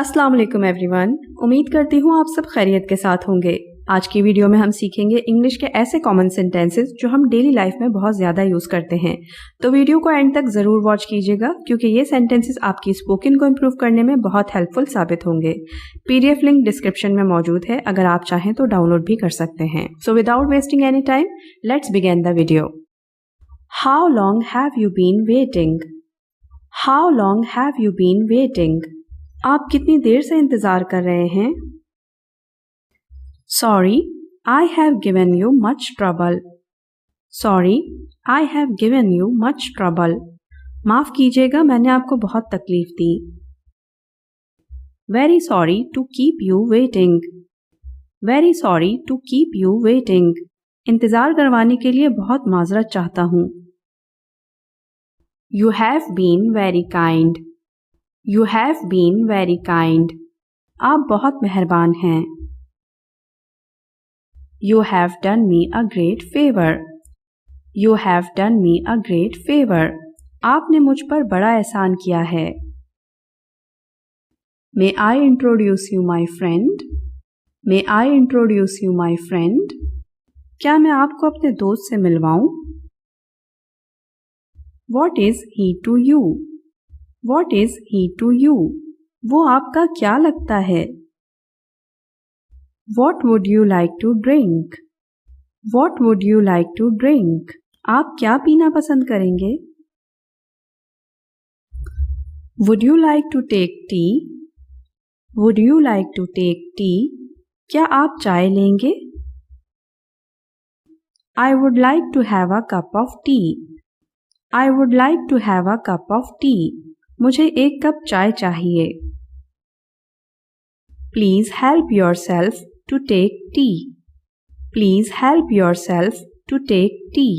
अस्सलाम वालेकुम एवरीवन। उम्मीद करती हूँ आप सब खैरियत के साथ होंगे। आज की वीडियो में हम सीखेंगे इंग्लिश के ऐसे कॉमन सेंटेंसेस जो हम डेली लाइफ में बहुत ज़्यादा यूज़ करते हैं। तो वीडियो को एंड तक ज़रूर वॉच कीजिएगा क्योंकि ये सेंटेंसेस आपकी स्पोकन को इम्प्रूव करने में बहुत हेल्पफुल साबित होंगे। PDF लिंक डिस्क्रिप्शन में मौजूद है, अगर आप चाहें तो डाउनलोड भी कर सकते हैं। So without wasting any time, let's begin the video. How long have you been waiting? How long have you been waiting? आप कितनी देर से इंतजार कर रहे हैं? Sorry, I have given you much trouble. Sorry, I have given you much trouble. माफ कीजिएगा, मैंने आपको बहुत तकलीफ दी। Very sorry to keep you waiting. Very sorry to keep you waiting. इंतजार करवाने के लिए बहुत माजरत चाहता हूँ। You have been very kind. You have been very kind. आप बहुत मेहरबान हैं। You have done me a great favor. You have done me a great favor. आपने मुझ पर बड़ा एहसान किया है। May I introduce you my friend? May I introduce you my friend? क्या मैं आपको अपने दोस्त से मिलवाऊं? What is he to you? What is he to you? वो आपका क्या लगता है? What would you like to drink? What would you like to drink? आप क्या पीना पसंद करेंगे? Would you like to take tea? Would you like to take tea? क्या आप चाय लेंगे? I would like to have a cup of tea. I would like to have a cup of tea. मुझे एक कप चाय चाहिए। Please help yourself to take tea. Please help yourself to take tea.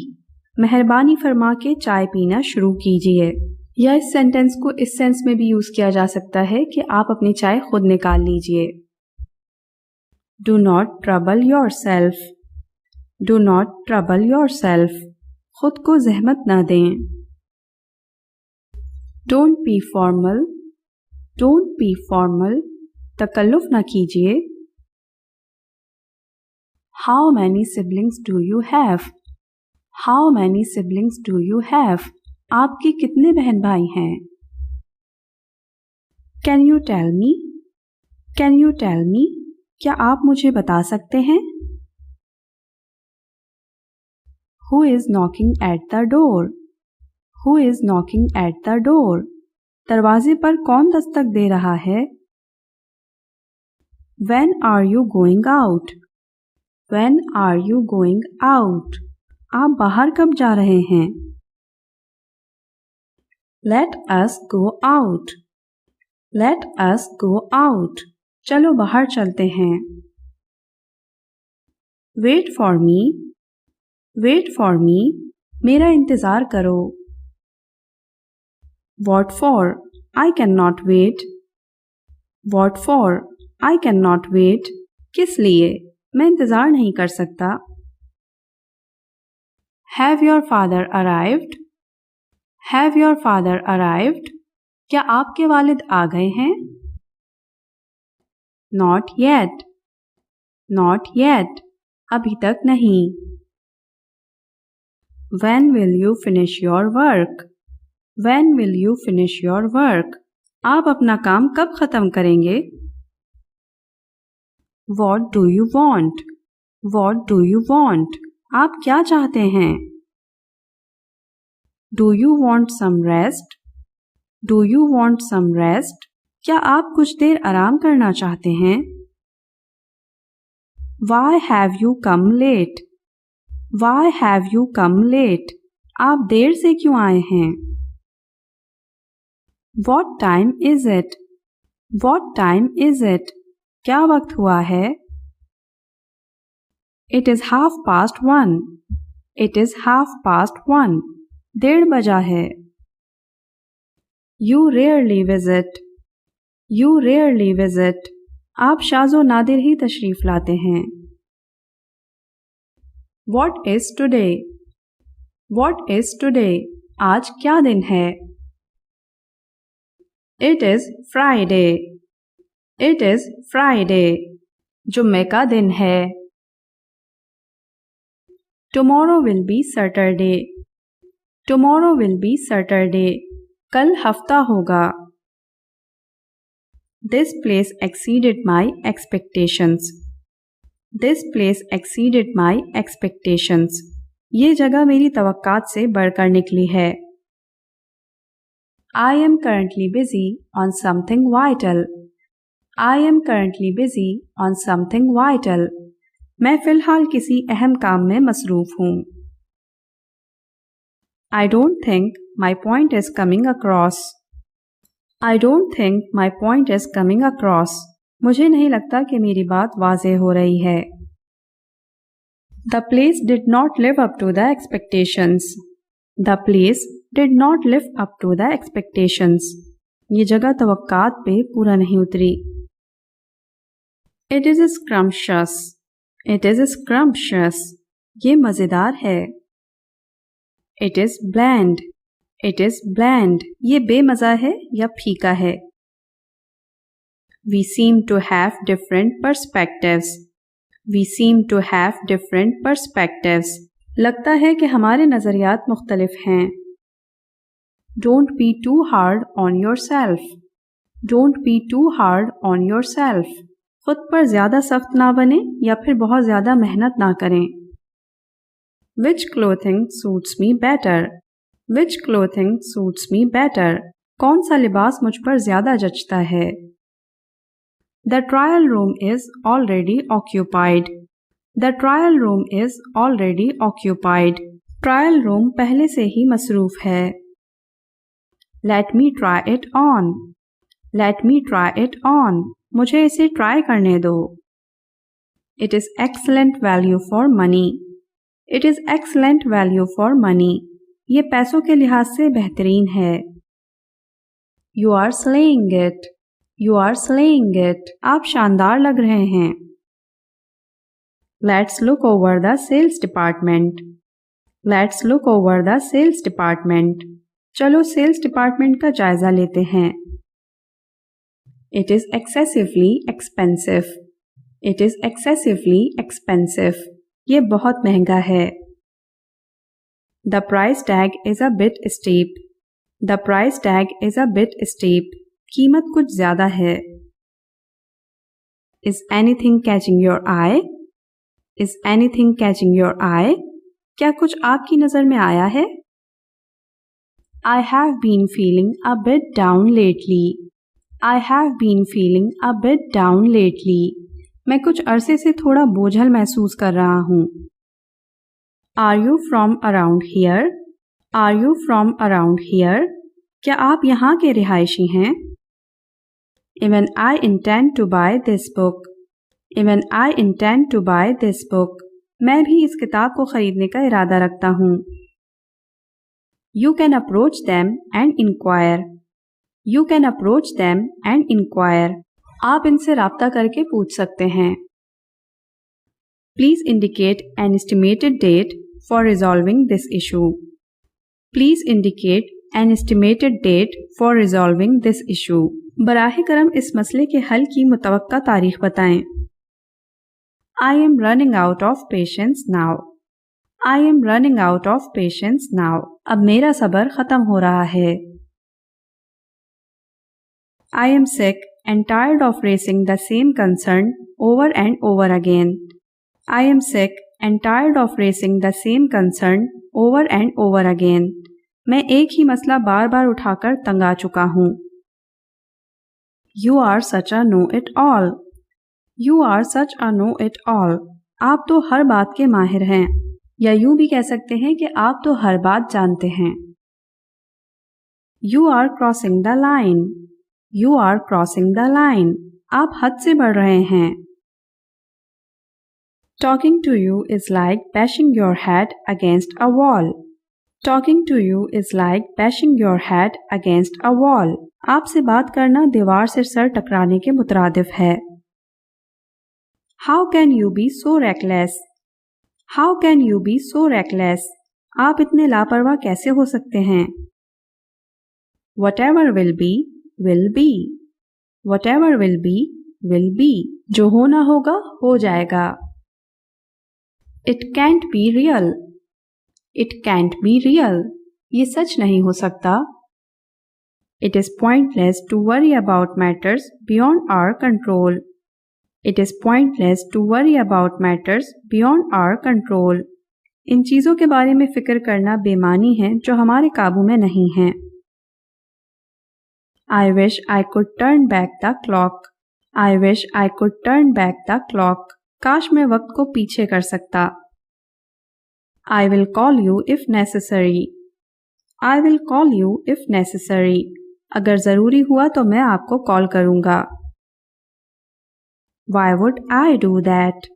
मेहरबानी फरमा के चाय पीना शुरू कीजिए। या इस सेंटेंस को इस सेंस में भी यूज किया जा सकता है कि आप अपनी चाय खुद निकाल लीजिए। Do not trouble yourself. Do not trouble yourself. खुद को जहमत ना दें। Don't be formal. Don't be formal. तकल्लुफ़ ना कीजिए। How many siblings do you have? How many siblings do you have? आपके कितने बहन भाई हैं? Can you tell me? Can you tell me? क्या आप मुझे बता सकते हैं? Who is knocking at the door? Who is knocking at the door? दरवाजे पर कौन दस्तक दे रहा है? When are you going out? When are you going out? आप बाहर कब जा रहे हैं? Let us go out. Let us go out. चलो बाहर चलते हैं। Wait for me. Wait for me. मेरा इंतज़ार करो। What for? I cannot wait. What for? I cannot wait. किस लिए? मैं इंतज़ार नहीं कर सकता। Have your father arrived? Have your father arrived? क्या आपके वालिद आ गए हैं? Not yet. Not yet. अभी तक नहीं। When will you finish your work? When will you finish your work? आप अपना काम कब खत्म करेंगे? What do you want? What do you want? आप क्या चाहते हैं? Do you want some rest? Do you want some rest? क्या आप कुछ देर आराम करना चाहते हैं? Why have you come late? Why have you come late? आप देर से क्यों आए हैं? What time is it? What time is it? क्या वक्त हुआ है? It is 1:30. It is 1:30. 1:30 बजा है। You rarely visit. You rarely visit. आप शाज़ो नादिर ही तशरीफ़ लाते हैं। What is today? What is today? आज क्या दिन है? It is Friday. It is Friday. जुम्मे का दिन है. Tomorrow will be Saturday. Tomorrow will be Saturday. कल हफ्ता होगा. This place exceeded my expectations. This place exceeded my expectations. ये जगह मेरी तवक्कात से बढ़कर निकली है. I am currently busy on something vital. I am currently busy on something vital. मैं फ़िलहाल किसी अहम काम में मसरूफ़ हूँ. I don't think my point is coming across. I don't think my point is coming across. मुझे नहीं लगता कि मेरी बात वाज़ेह हो रही है. The place did not live up to the expectations. The place did not live up to the expectations. ये जगह तवक्कात पे पूरा नहीं उतरी. It is scrumptious. It is scrumptious. ये मज़ेदार है. It is bland. It is bland. ये बेमज़ा है या फीका है. We seem to have different perspectives. We seem to have different perspectives. लगता है कि हमारे नज़रियात मुख्तलिफ हैं. Don't be too hard on yourself. Don't be too hard on yourself. खुद पर ज़्यादा सख्त ना बने या फिर बहुत ज़्यादा मेहनत ना करें. Which clothing suits me better? Which clothing suits me better? कौन सा लिबास मुझ पर ज़्यादा जचता है? The trial room is already occupied. The trial room is already occupied. Trial room पहले से ही मसरूफ़ है. Let me try it on. Let me try it on. मुझे इसे ट्राई करने दो. It is excellent value for money. It is excellent value for money. ये पैसों के लिहाज से बेहतरीन है. You are slaying it. You are slaying it. आप शानदार लग रहे हैं. Let's look over the sales department. Let's look over the sales department. चलो सेल्स डिपार्टमेंट का जायजा लेते हैं. It is excessively expensive. It is excessively expensive. ये बहुत महंगा है. The price tag is a bit steep. The price tag is a bit steep. कीमत कुछ ज़्यादा है. Is anything catching your eye? Is anything catching your eye? क्या कुछ आपकी नज़र में आया है? I have been feeling a bit down lately. I have been feeling a bit down lately. मैं कुछ अरसे से थोड़ा बोझल महसूस कर रहा हूँ. Are you from around here? Are you from around here? क्या आप यहाँ के रिहायशी हैं? Even I intend to buy this book. Even I intend to buy this book. मैं भी इस किताब को खरीदने का इरादा रखता हूँ. You can approach them and inquire. You can approach them and inquire. आप इनसे राब्ता करके पूछ सकते हैं. Please indicate an estimated date for resolving this issue. Please indicate an estimated date for resolving this issue. बराह करम इस मसले के हल की मुतवक्का तारीख बताएं. I am running out of patience now. I am running out of patience now. अब मेरा सब्र ख़त्म हो रहा है. I am sick and tired of raising the same concern over and over again. I am sick and tired of raising the same concern over and over again. मैं एक ही मसला बार बार उठाकर तंग आ चुका हूँ. You are such a know-it-all. You are such a know-it-all. आप तो हर बात के माहिर हैं. या यूं भी कह सकते हैं कि आप तो हर बात जानते हैं. You are crossing the line. You are crossing the line. आप हद से बढ़ रहे हैं. Talking to you is like bashing your head against a wall. Talking to you is like bashing your head against a wall. आपसे बात करना दीवार से सर टकराने के मुतरादिफ है. How can you be so reckless? How can you be so reckless? आप इतने लापरवाह कैसे हो सकते हैं? Whatever will be, will be. Whatever will be, will be. जो होना होगा हो जाएगा. It can't be real. It can't be real. ये सच नहीं हो सकता. It is pointless to worry about matters beyond our control. It is pointless to worry about matters beyond our control. इन चीज़ों के बारे में फिक्र करना बेमानी है जो हमारे काबू में नहीं हैं. I wish I could turn back the clock. I wish I could turn back the clock. काश मैं वक्त को पीछे कर सकता. I will call you if necessary. I will call you if necessary. अगर ज़रूरी हुआ तो मैं आपको कॉल करूँगा. Why would I do that?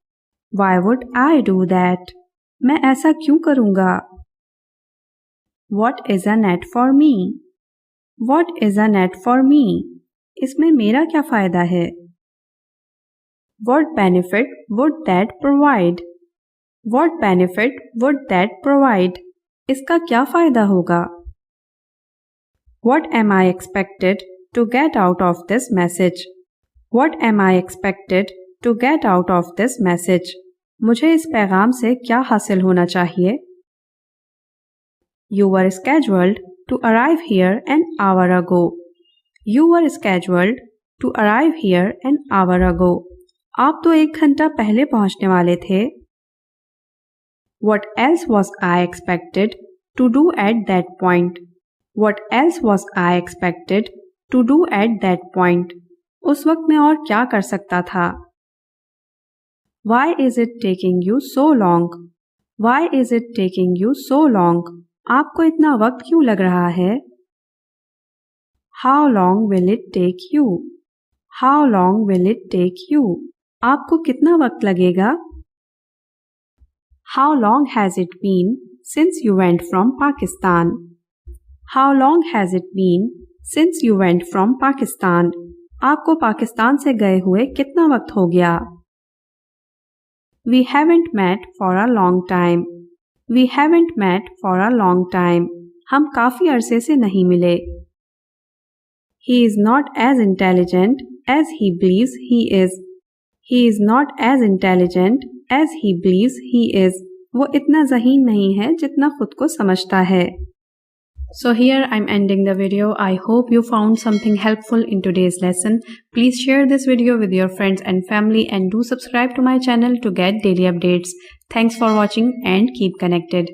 Why would I do that? मैं ऐसा क्यों करूँगा? What is a net for me? What is a net for me? इसमें मेरा क्या फ़ायदा है? What benefit would that provide? What benefit would that provide? इसका क्या फ़ायदा होगा? What am I expected to get out of this message? What am I expected to get out of this message? मुझे इस पैगाम से क्या हासिल होना चाहिए? You were scheduled to arrive here an hour ago. You were scheduled to arrive here an hour ago. आप तो 1 घंटा पहले पहुंचने वाले थे. What else was I expected to do at that point? What else was I expected to do at that point? उस वक्त मैं और क्या कर सकता था? Why is it taking you so long? Why is it taking you so long? आपको इतना वक्त क्यों लग रहा है? How long will it take you? How long will it take you? आपको कितना वक्त लगेगा? How long has it been since you went from Pakistan? How long has it been since you went from Pakistan? आपको पाकिस्तान से गए हुए कितना वक्त हो गया? We haven't met for a long time. We haven't met for a long time. हम काफ़ी अरसे से नहीं मिले. He is not as intelligent as he believes he is. He is not as intelligent as he believes he is. वो इतना ज़हीन नहीं है जितना खुद को समझता है. So here I'm ending the video. I hope you found something helpful in today's lesson. Please share this video with your friends and family and do subscribe to my channel to get daily updates. Thanks for watching and keep connected.